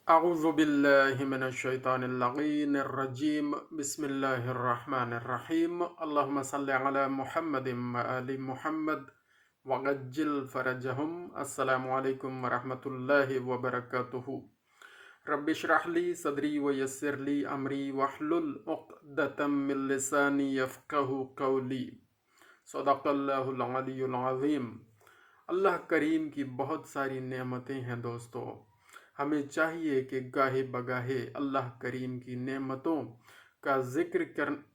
أعوذ بالله من الشيطان اللعين الرجيم بسم الله الرحمن الرحيم اللهم صل على محمد وآل محمد وعجل فرجهم السلام عليكم ورحمة الله وبركاته رب اشرح لي صدري ويسر لي أمري واحلل عقدة من لساني يفقه قولي صدق اللہ العلی العظیم۔ اللہ کریم کی بہت ساری نعمتیں ہیں دوستو، ہمیں چاہیے کہ گاہے بگاہے اللہ کریم کی نعمتوں کا ذکر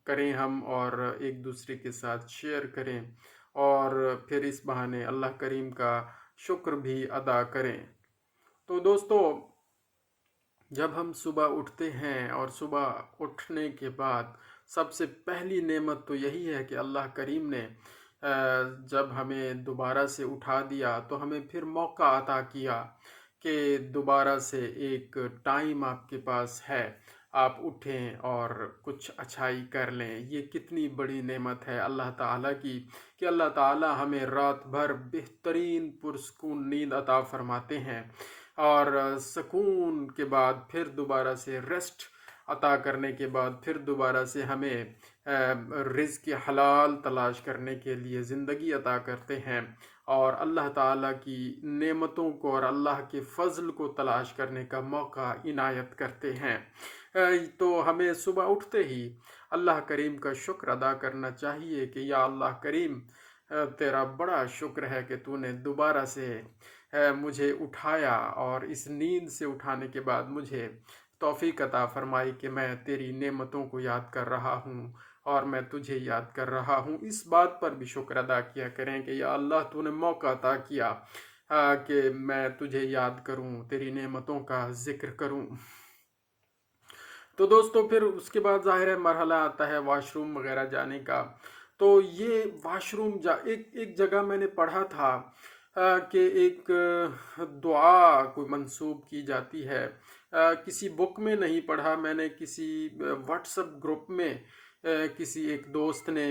کریں ہم، اور ایک دوسرے کے ساتھ شیئر کریں، اور پھر اس بہانے اللہ کریم کا شکر بھی ادا کریں۔ تو دوستو، جب ہم صبح اٹھتے ہیں اور صبح اٹھنے کے بعد سب سے پہلی نعمت تو یہی ہے کہ اللہ کریم نے جب ہمیں دوبارہ سے اٹھا دیا تو ہمیں پھر موقع عطا کیا کہ دوبارہ سے ایک ٹائم آپ کے پاس ہے، آپ اٹھیں اور کچھ اچھائی کر لیں۔ یہ کتنی بڑی نعمت ہے اللہ تعالیٰ کی کہ اللہ تعالیٰ ہمیں رات بھر بہترین پرسکون نیند عطا فرماتے ہیں، اور سکون کے بعد پھر دوبارہ سے ریسٹ عطا کرنے کے بعد پھر دوبارہ سے ہمیں رزق حلال تلاش کرنے کے لیے زندگی عطا کرتے ہیں، اور اللہ تعالیٰ کی نعمتوں کو اور اللہ کے فضل کو تلاش کرنے کا موقع عنایت کرتے ہیں۔ تو ہمیں صبح اٹھتے ہی اللہ کریم کا شکر ادا کرنا چاہیے کہ یا اللہ کریم، تیرا بڑا شکر ہے کہ تو نے دوبارہ سے مجھے اٹھایا، اور اس نیند سے اٹھانے کے بعد مجھے توفیق عطا فرمائی کہ میں تیری نعمتوں کو یاد کر رہا ہوں اور میں تجھے یاد کر رہا ہوں۔ اس بات پر بھی شکر ادا کیا کریں کہ یا اللہ تو نے موقع عطا کیا کہ میں تجھے یاد کروں، تیری نعمتوں کا ذکر کروں۔ تو دوستو، پھر اس کے بعد ظاہر ہے مرحلہ آتا ہے واش روم وغیرہ جانے کا۔ تو یہ واش روم ایک جگہ میں نے پڑھا تھا کہ ایک دعا کوئی منسوب کی جاتی ہے، کسی بک میں نہیں پڑھا، میں نے کسی واٹس ایپ گروپ میں کسی ایک دوست نے،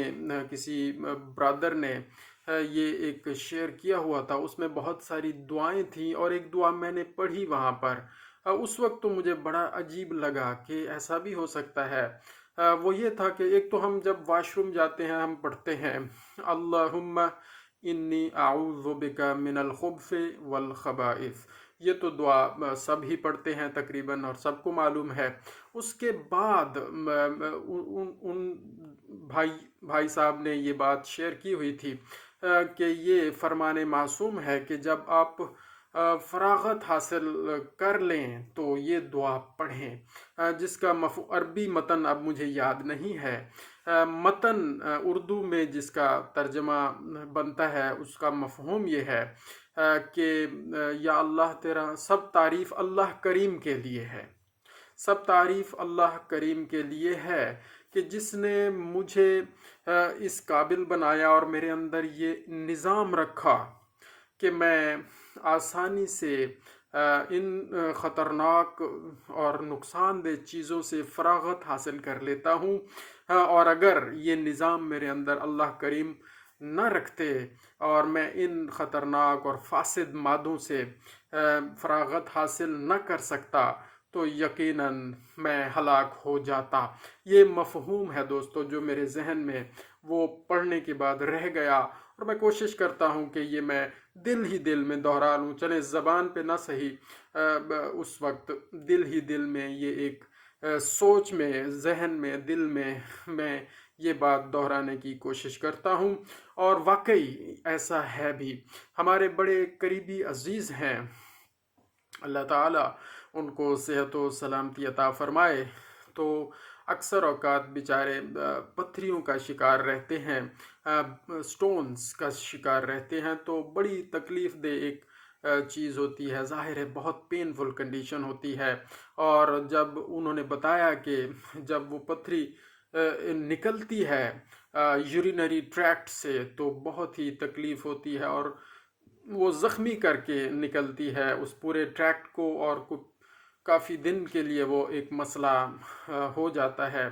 کسی برادر نے یہ ایک شیئر کیا ہوا تھا، اس میں بہت ساری دعائیں تھیں، اور ایک دعا میں نے پڑھی وہاں پر۔ اس وقت تو مجھے بڑا عجیب لگا کہ ایسا بھی ہو سکتا ہے۔ وہ یہ تھا کہ ایک تو ہم جب واش روم جاتے ہیں ہم پڑھتے ہیں اللہم انی اعوذ بک من الخبث والخبائث، یہ تو دعا سب ہی پڑھتے ہیں تقریباً اور سب کو معلوم ہے۔ اس کے بعد ان بھائی صاحب نے یہ بات شیئر کی ہوئی تھی کہ یہ فرمان معصوم ہے کہ جب آپ فراغت حاصل کر لیں تو یہ دعا پڑھیں، جس کا عربی متن اب مجھے یاد نہیں ہے۔ متن اردو میں جس کا ترجمہ بنتا ہے اس کا مفہوم یہ ہے کہ یا اللہ تیرا سب تعریف اللہ کریم کے لیے ہے، سب تعریف اللہ کریم کے لیے ہے کہ جس نے مجھے اس قابل بنایا اور میرے اندر یہ نظام رکھا کہ میں آسانی سے ان خطرناک اور نقصان دہ چیزوں سے فراغت حاصل کر لیتا ہوں، اور اگر یہ نظام میرے اندر اللہ کریم نہ رکھتے اور میں ان خطرناک اور فاسد مادوں سے فراغت حاصل نہ کر سکتا تو یقیناً میں ہلاک ہو جاتا۔ یہ مفہوم ہے دوستو جو میرے ذہن میں وہ پڑھنے کے بعد رہ گیا، اور میں کوشش کرتا ہوں کہ یہ میں دل ہی دل میں دہرا لوں، چلے زبان پہ نہ صحیح، اس وقت دل ہی دل میں یہ ایک سوچ میں، ذہن میں، دل میں یہ بات دہرانے کی کوشش کرتا ہوں۔ اور واقعی ایسا ہے بھی، ہمارے بڑے قریبی عزیز ہیں، اللہ تعالیٰ ان کو صحت و سلامتی عطا فرمائے، تو اکثر اوقات بیچارے پتھریوں کا شکار رہتے ہیں، سٹونز کا شکار رہتے ہیں، تو بڑی تکلیف دہ ایک چیز ہوتی ہے، ظاہر ہے بہت پینفل کنڈیشن ہوتی ہے۔ اور جب انہوں نے بتایا کہ جب وہ پتھری نکلتی ہے یورینری ٹریکٹ سے تو بہت ہی تکلیف ہوتی ہے، اور وہ زخمی کر کے نکلتی ہے اس پورے ٹریکٹ کو، اور کافی دن کے لیے وہ ایک مسئلہ ہو جاتا ہے۔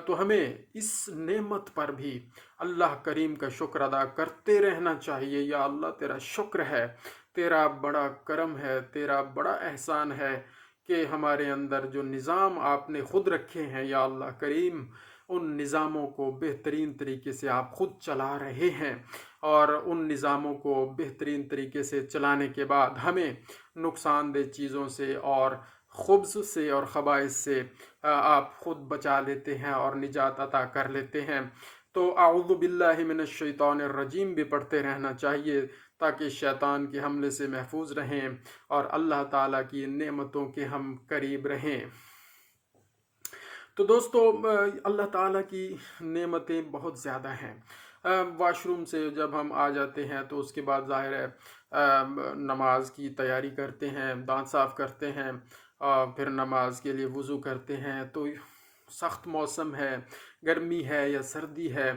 تو ہمیں اس نعمت پر بھی اللہ کریم کا شکر ادا کرتے رہنا چاہیے۔ یا اللہ تیرا شکر ہے، تیرا بڑا کرم ہے، تیرا بڑا احسان ہے کہ ہمارے اندر جو نظام آپ نے خود رکھے ہیں یا اللہ کریم، ان نظاموں کو بہترین طریقے سے آپ خود چلا رہے ہیں، اور ان نظاموں کو بہترین طریقے سے چلانے کے بعد ہمیں نقصان دہ چیزوں سے اور خبث سے اور خبائث سے آپ خود بچا لیتے ہیں اور نجات عطا کر لیتے ہیں۔ تو اعوذ باللہ من الشیطان الرجیم بھی پڑھتے رہنا چاہیے تاکہ شیطان کے حملے سے محفوظ رہیں اور اللہ تعالیٰ کی نعمتوں کے ہم قریب رہیں۔ تو دوستو، اللہ تعالیٰ کی نعمتیں بہت زیادہ ہیں۔ واش روم سے جب ہم آ جاتے ہیں تو اس کے بعد ظاہر ہے نماز کی تیاری کرتے ہیں، دانت صاف کرتے ہیں، پھر نماز کے لیے وضو کرتے ہیں، تو سخت موسم ہے، گرمی ہے یا سردی ہے،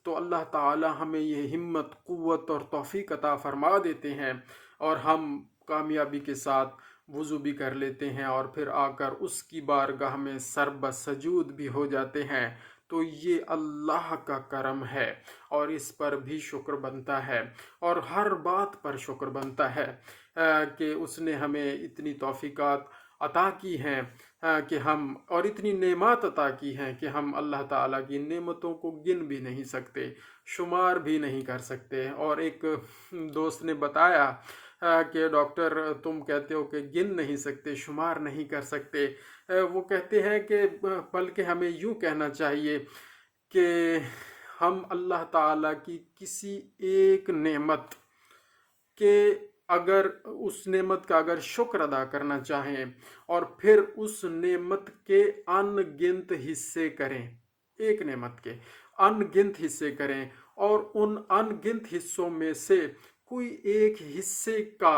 تو اللہ تعالی ہمیں یہ ہمت، قوت اور توفیق عطا فرما دیتے ہیں، اور ہم کامیابی کے ساتھ وضو بھی کر لیتے ہیں اور پھر آ کر اس کی بارگاہ میں سر بسجود بھی ہو جاتے ہیں۔ تو یہ اللہ کا کرم ہے اور اس پر بھی شکر بنتا ہے، اور ہر بات پر شکر بنتا ہے کہ اس نے ہمیں اتنی توفیقات عطا کی ہیں کہ ہم، اور اتنی نعمات عطا کی ہیں کہ ہم اللہ تعالیٰ کی نعمتوں کو گن بھی نہیں سکتے، شمار بھی نہیں کر سکتے۔ اور ایک دوست نے بتایا کہ ڈاکٹر تم کہتے ہو کہ گن نہیں سکتے، شمار نہیں کر سکتے، وہ کہتے ہیں کہ بلکہ ہمیں یوں کہنا چاہیے کہ ہم اللہ تعالیٰ کی کسی ایک نعمت کے اگر اس نعمت کا اگر شکر ادا کرنا چاہیں اور پھر اس نعمت کے ان گنت حصے کریں، ایک نعمت کے ان گنت حصے کریں، اور ان ان گنت حصوں میں سے کوئی ایک حصے کا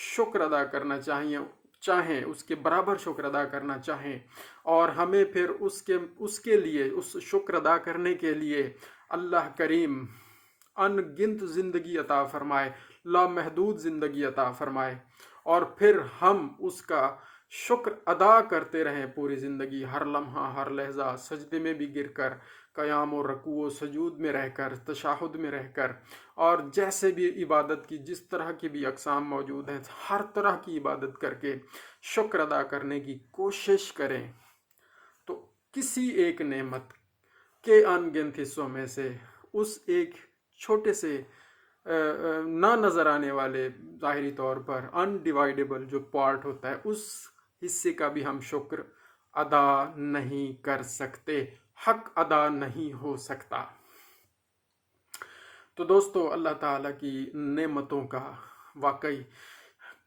شکر ادا کرنا چاہیں، اس کے برابر شکر ادا کرنا چاہیں، اور ہمیں پھر اس کے لیے، اس شکر ادا کرنے کے لیے اللہ کریم ان گنت زندگی عطا فرمائے، لامحدود زندگی عطا فرمائے، اور پھر ہم اس کا شکر ادا کرتے رہیں پوری زندگی، ہر لمحہ ہر لحظہ، سجدے میں بھی گر کر، قیام و رکوع و سجود میں رہ کر، تشہد میں رہ کر، اور جیسے بھی عبادت کی جس طرح کی بھی اقسام موجود ہیں، ہر طرح کی عبادت کر کے شکر ادا کرنے کی کوشش کریں۔ تو کسی ایک نعمت کے ان گنت حصوں میں سے اس ایک چھوٹے سے نہ نظر آنے والے، ظاہری طور پر انڈیوائیڈیبل جو پارٹ ہوتا ہے، اس حصے کا بھی ہم شکر ادا نہیں کر سکتے، حق ادا نہیں ہو سکتا۔ تو دوستو، اللہ تعالیٰ کی نعمتوں کا واقعی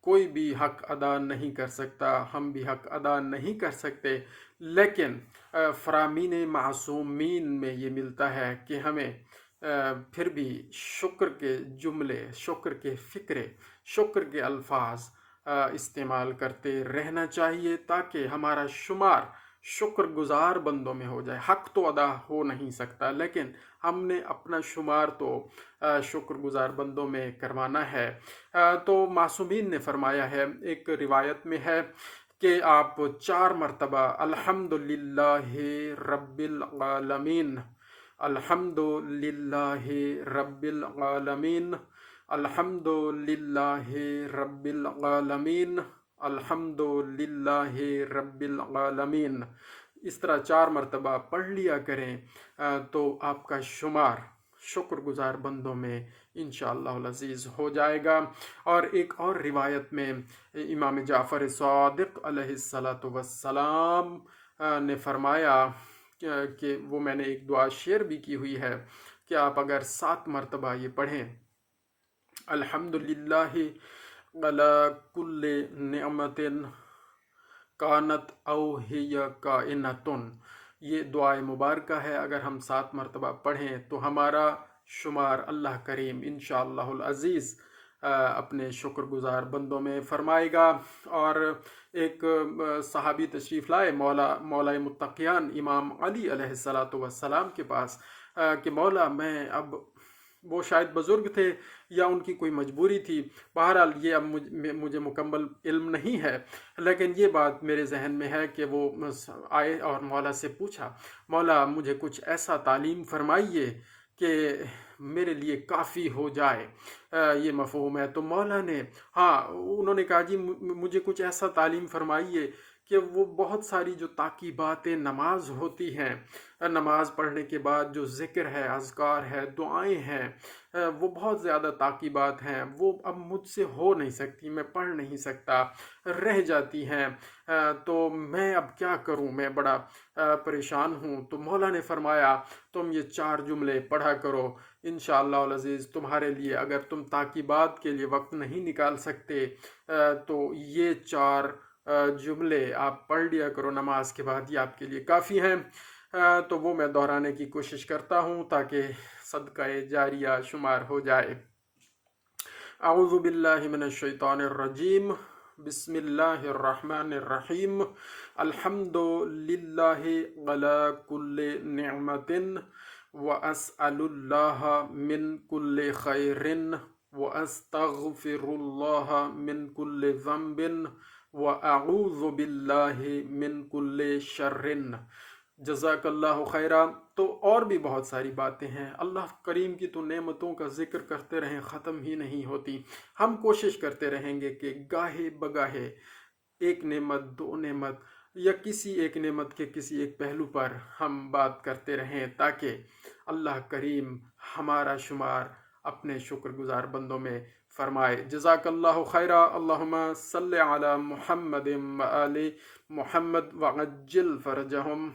کوئی بھی حق ادا نہیں کر سکتا، ہم بھی حق ادا نہیں کر سکتے، لیکن فرامین معصومین میں یہ ملتا ہے کہ ہمیں پھر بھی شکر کے جملے، شکر کے فکرے، شکر کے الفاظ استعمال کرتے رہنا چاہیے تاکہ ہمارا شمار شکر گزار بندوں میں ہو جائے۔ حق تو ادا ہو نہیں سکتا، لیکن ہم نے اپنا شمار تو شکر گزار بندوں میں کروانا ہے۔ تو معصومین نے فرمایا ہے، ایک روایت میں ہے کہ آپ 4 مرتبہ الحمدللہ رب العالمین، الحمدللہ رب العالمین، الحمدللہ رب العالمین، الحمدللہ رب العالمین، اس طرح 4 مرتبہ پڑھ لیا کریں تو آپ کا شمار شکر گزار بندوں میں انشاءاللہ العزیز ہو جائے گا۔ اور ایک اور روایت میں امام جعفر صادق علیہ السلام نے فرمایا کہ وہ میں نے ایک دعا شیئر بھی کی ہوئی ہے کہ آپ اگر 7 مرتبہ یہ پڑھیں، الحمدللہ علی کل نعمت کانت او ہی کائنۃ، یہ دعائے مبارکہ ہے، اگر ہم 7 مرتبہ پڑھیں تو ہمارا شمار اللہ کریم انشاءاللہ العزیز اپنے شکر گزار بندوں میں فرمائے گا۔ اور ایک صحابی تشریف لائے مولا متقیان امام علی علیہ السلام کے پاس کہ مولا میں اب، وہ شاید بزرگ تھے یا ان کی کوئی مجبوری تھی، بہرحال یہ اب مجھے مکمل علم نہیں ہے، لیکن یہ بات میرے ذہن میں ہے کہ وہ آئے اور مولا سے پوچھا، مولا مجھے کچھ ایسا تعلیم فرمائیے کہ میرے لیے کافی ہو جائے، یہ مفہوم ہے۔ تو مولا نے، انہوں نے کہا جی مجھے کچھ ایسا تعلیم فرمائیے کہ وہ بہت ساری جو تاکیبات نماز ہوتی ہیں، نماز پڑھنے کے بعد جو ذکر ہے، اذکار ہے، دعائیں ہیں، وہ بہت زیادہ تاکیبات ہیں، وہ اب مجھ سے ہو نہیں سکتی، میں پڑھ نہیں سکتا، رہ جاتی ہیں، تو میں اب کیا کروں، میں بڑا پریشان ہوں۔ تو مولا نے فرمایا تم یہ 4 جملے پڑھا کرو، انشاءاللہ العزیز تمہارے لیے، اگر تم تاکیبات کے لیے وقت نہیں نکال سکتے تو یہ 4 جملے آپ پڑھ لیا کرو نماز کے بعد، یہ آپ کے لیے کافی ہیں۔ تو وہ میں دہرانے کی کوشش کرتا ہوں تاکہ صدقہ جاریہ شمار ہو جائے۔ اعوذ باللہ من الشیطان الرجیم، بسم اللہ الرحمن الرحیم، الحمد للہ علی کل نعمت واسأل اللہ من کل خیر واستغفر اللہ من کل ذنب واعوذ باللہ من کل شر۔ جزاک اللہ خیرہ۔ تو اور بھی بہت ساری باتیں ہیں، اللہ کریم کی تو نعمتوں کا ذکر کرتے رہیں، ختم ہی نہیں ہوتی۔ ہم کوشش کرتے رہیں گے کہ گاہے بگاہے ایک نعمت، 2 نعمت یا کسی ایک نعمت کے کسی ایک پہلو پر ہم بات کرتے رہیں تاکہ اللہ کریم ہمارا شمار اپنے شکر گزار بندوں میں فرمائے۔ جزاک اللہ خیرہ۔ اللہم صلی علی محمد و آل محمد وعجل فرجہم۔